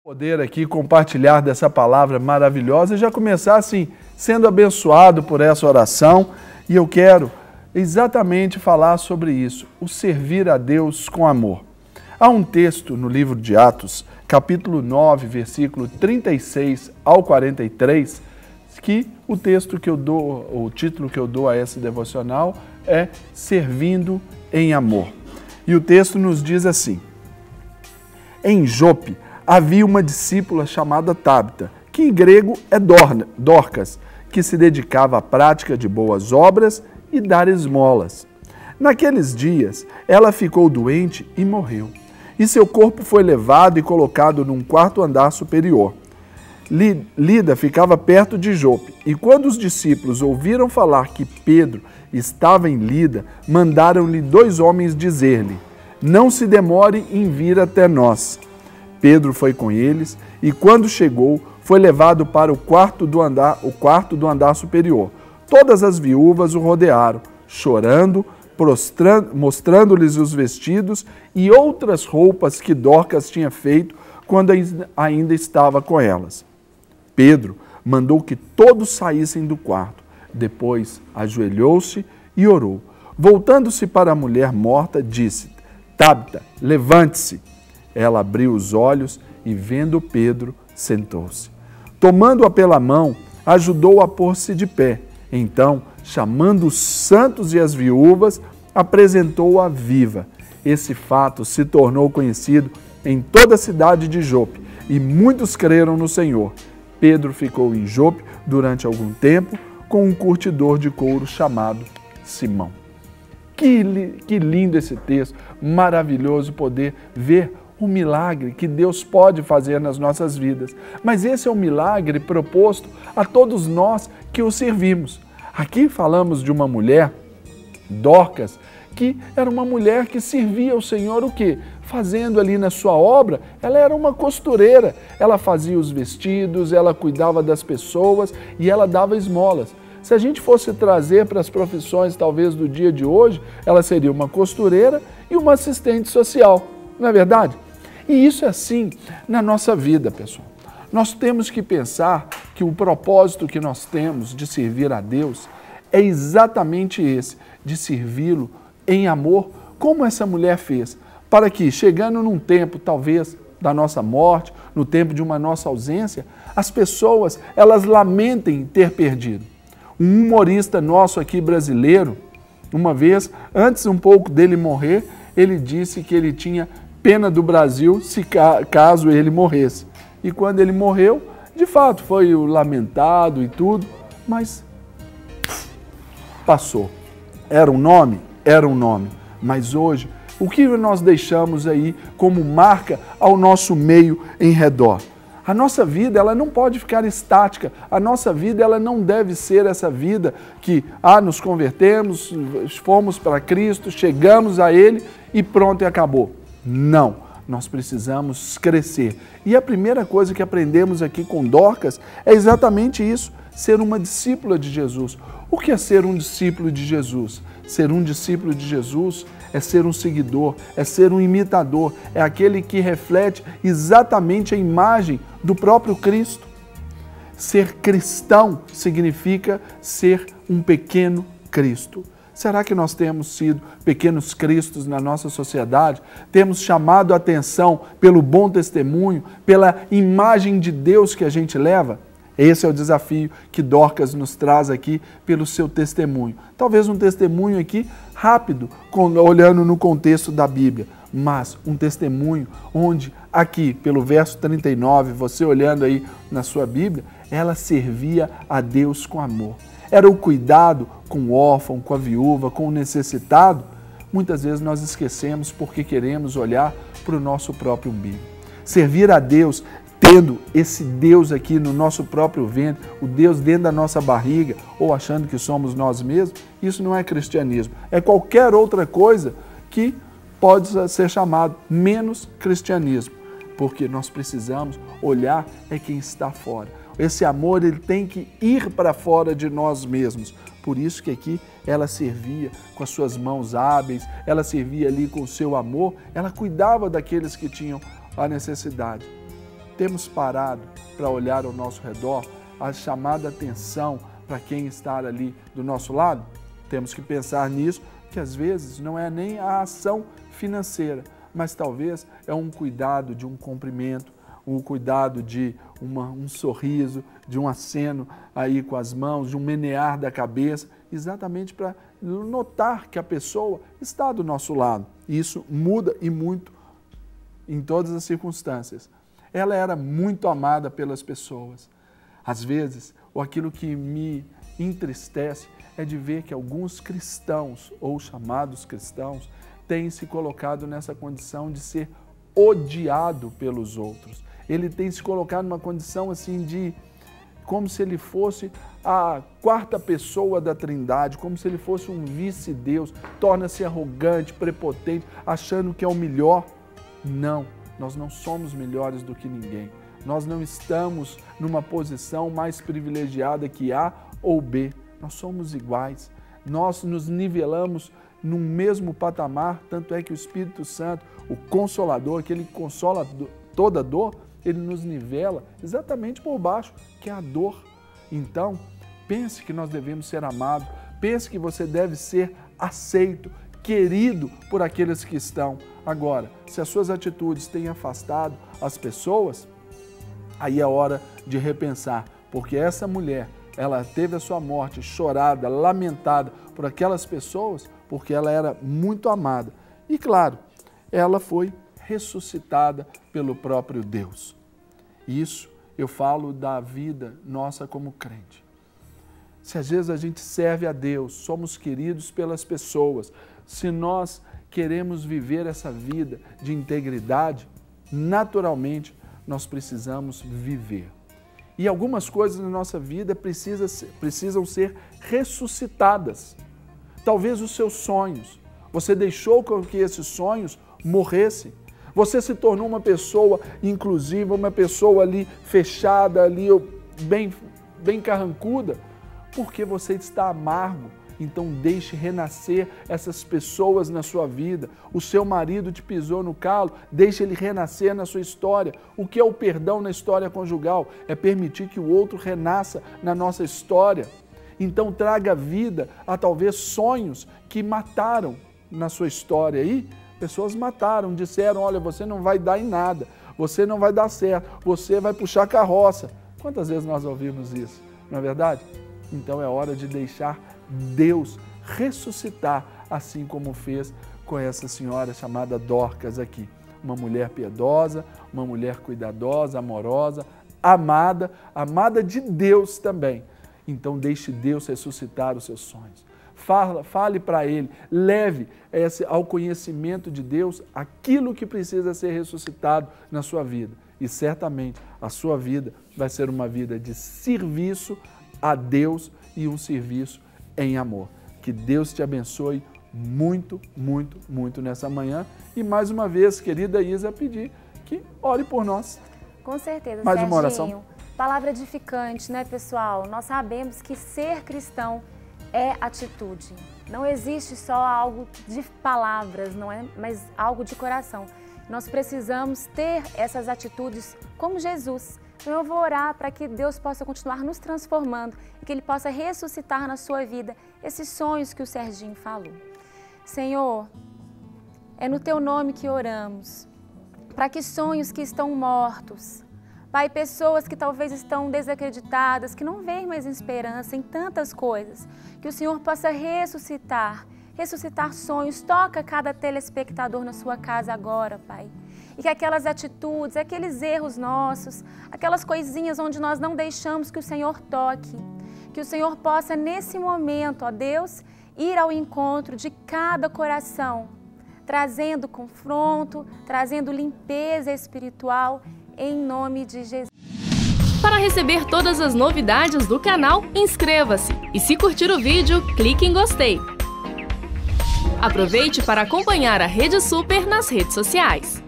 Poder aqui compartilhar dessa palavra maravilhosa e já começar assim, sendo abençoado por essa oração. E eu quero exatamente falar sobre isso, o servir a Deus com amor. Há um texto no livro de Atos, capítulo 9, versículo 36 ao 43, que o título que eu dou a esse devocional é Servindo em Amor. E o texto nos diz assim: em Jope havia uma discípula chamada Tabita, que em grego é Dorcas, que se dedicava à prática de boas obras e dar esmolas. Naqueles dias, ela ficou doente e morreu, e seu corpo foi levado e colocado num quarto andar superior. Lida ficava perto de Jope, e quando os discípulos ouviram falar que Pedro estava em Lida, mandaram-lhe 2 homens dizer-lhe: não se demore em vir até nós. Pedro foi com eles e, quando chegou, foi levado para o quarto do andar superior. Todas as viúvas o rodearam, chorando, mostrando-lhes os vestidos e outras roupas que Dorcas tinha feito quando ainda estava com elas. Pedro mandou que todos saíssem do quarto. Depois ajoelhou-se e orou. Voltando-se para a mulher morta, disse: Tabita, levante-se. Ela abriu os olhos e, vendo Pedro, sentou-se. Tomando-a pela mão, ajudou-a a pôr-se de pé. Então, chamando os santos e as viúvas, apresentou-a viva. Esse fato se tornou conhecido em toda a cidade de Jope, e muitos creram no Senhor. Pedro ficou em Jope durante algum tempo com um curtidor de couro chamado Simão. Que lindo esse texto, maravilhoso poder ver o milagre que Deus pode fazer nas nossas vidas. Mas esse é um milagre proposto a todos nós que o servimos. Aqui falamos de uma mulher, Dorcas, que era uma mulher que servia ao Senhor o quê? Fazendo ali na sua obra, ela era uma costureira. Ela fazia os vestidos, ela cuidava das pessoas e ela dava esmolas. Se a gente fosse trazer para as profissões, talvez, do dia de hoje, ela seria uma costureira e uma assistente social, não é verdade? E isso é assim na nossa vida, pessoal. Nós temos que pensar que o propósito que nós temos de servir a Deus é exatamente esse, de servi-lo em amor, como essa mulher fez, para que, chegando num tempo, talvez, da nossa morte, no tempo de uma nossa ausência, as pessoas, elas lamentem ter perdido. Um humorista nosso aqui brasileiro, uma vez, antes um pouco dele morrer, ele disse que ele tinha pena do Brasil caso ele morresse. E quando ele morreu, de fato, foi lamentado e tudo, mas passou. Era um nome? Era um nome. Mas hoje, o que nós deixamos aí como marca ao nosso meio em redor? A nossa vida, ela não pode ficar estática. A nossa vida, ela não deve ser essa vida que, nos convertemos, fomos para Cristo, chegamos a Ele e pronto, e acabou. Não, nós precisamos crescer. E a primeira coisa que aprendemos aqui com Dorcas é exatamente isso, ser uma discípula de Jesus. O que é ser um discípulo de Jesus? Ser um discípulo de Jesus é ser um seguidor, é ser um imitador, é aquele que reflete exatamente a imagem do próprio Cristo. Ser cristão significa ser um pequeno Cristo. Será que nós temos sido pequenos cristos na nossa sociedade? Temos chamado a atenção pelo bom testemunho, pela imagem de Deus que a gente leva? Esse é o desafio que Dorcas nos traz aqui pelo seu testemunho. Talvez um testemunho aqui rápido, olhando no contexto da Bíblia, mas um testemunho onde aqui, pelo verso 39, você olhando aí na sua Bíblia, ela servia a Deus com amor. Era o cuidado com o órfão, com a viúva, com o necessitado. Muitas vezes nós esquecemos porque queremos olhar para o nosso próprio umbigo. Servir a Deus, tendo esse Deus aqui no nosso próprio ventre, o Deus dentro da nossa barriga, ou achando que somos nós mesmos, isso não é cristianismo. É qualquer outra coisa que pode ser chamado menos cristianismo, porque nós precisamos olhar quem está fora. Esse amor, ele tem que ir para fora de nós mesmos. Por isso que aqui ela servia com as suas mãos hábeis, ela servia ali com o seu amor, ela cuidava daqueles que tinham a necessidade. Temos parado para olhar ao nosso redor, a chamada atenção para quem está ali do nosso lado? Temos que pensar nisso, que às vezes não é nem a ação financeira, mas talvez é um cuidado de um cumprimento, um cuidado de um sorriso, de um aceno aí com as mãos, de um menear da cabeça, exatamente para notar que a pessoa está do nosso lado. Isso muda e muito em todas as circunstâncias. Ela era muito amada pelas pessoas. Às vezes, aquilo que me entristece é de ver que alguns cristãos, ou chamados cristãos, têm se colocado nessa condição de ser odiado pelos outros. Ele tem se colocado numa condição assim de, como se ele fosse a quarta pessoa da Trindade, como se ele fosse um vice-deus, torna-se arrogante, prepotente, achando que é o melhor. Não, nós não somos melhores do que ninguém. Nós não estamos numa posição mais privilegiada que A ou B. Nós somos iguais. Nós nos nivelamos num mesmo patamar, tanto é que o Espírito Santo, o Consolador, que ele consola toda dor, ele nos nivela exatamente por baixo, que é a dor. Então, pense que nós devemos ser amados, pense que você deve ser aceito, querido por aqueles que estão. Agora, se as suas atitudes têm afastado as pessoas, aí é hora de repensar, porque essa mulher, ela teve a sua morte chorada, lamentada por aquelas pessoas, porque ela era muito amada. E claro, ela foi ressuscitada pelo próprio Deus. Isso eu falo da vida nossa como crente. Se às vezes a gente serve a Deus, somos queridos pelas pessoas, se nós queremos viver essa vida de integridade, naturalmente nós precisamos viver. E algumas coisas na nossa vida precisam ser ressuscitadas. Talvez os seus sonhos, você deixou com que esses sonhos morressem. Você se tornou uma pessoa inclusiva, uma pessoa ali fechada, ali bem carrancuda, porque você está amargo. Então deixe renascer essas pessoas na sua vida. O seu marido te pisou no calo, deixe ele renascer na sua história. O que é o perdão na história conjugal? É permitir que o outro renasça na nossa história. Então traga vida a talvez sonhos que mataram na sua história aí. Pessoas mataram, disseram, olha, você não vai dar em nada, você não vai dar certo, você vai puxar carroça. Quantas vezes nós ouvimos isso, não é verdade? Então é hora de deixar Deus ressuscitar, assim como fez com essa senhora chamada Dorcas aqui. Uma mulher piedosa, uma mulher cuidadosa, amorosa, amada de Deus também. Então deixe Deus ressuscitar os seus sonhos. Fale para Ele, leve ao conhecimento de Deus aquilo que precisa ser ressuscitado na sua vida. E certamente a sua vida vai ser uma vida de serviço a Deus e um serviço em amor. Que Deus te abençoe muito, muito, muito nessa manhã. E mais uma vez, querida Isa, pedir que ore por nós. Com certeza, mais Serginho. Uma oração. Palavra edificante, né, pessoal? Nós sabemos que ser cristão é atitude. Não existe só algo de palavras, não é, mas algo de coração. Nós precisamos ter essas atitudes como Jesus. Então eu vou orar para que Deus possa continuar nos transformando e que Ele possa ressuscitar na sua vida esses sonhos que o Serginho falou. Senhor, é no Teu nome que oramos, para que sonhos que estão mortos, Pai, pessoas que talvez estão desacreditadas, que não veem mais esperança em tantas coisas, que o Senhor possa ressuscitar sonhos. Toca cada telespectador na sua casa agora, Pai. E que aquelas atitudes, aqueles erros nossos, aquelas coisinhas onde nós não deixamos que o Senhor toque, que o Senhor possa nesse momento, ó Deus, ir ao encontro de cada coração, trazendo confronto, trazendo limpeza espiritual, em nome de Jesus. Para receber todas as novidades do canal, inscreva-se e se curtir o vídeo, clique em gostei. Aproveite para acompanhar a Rede Super nas redes sociais.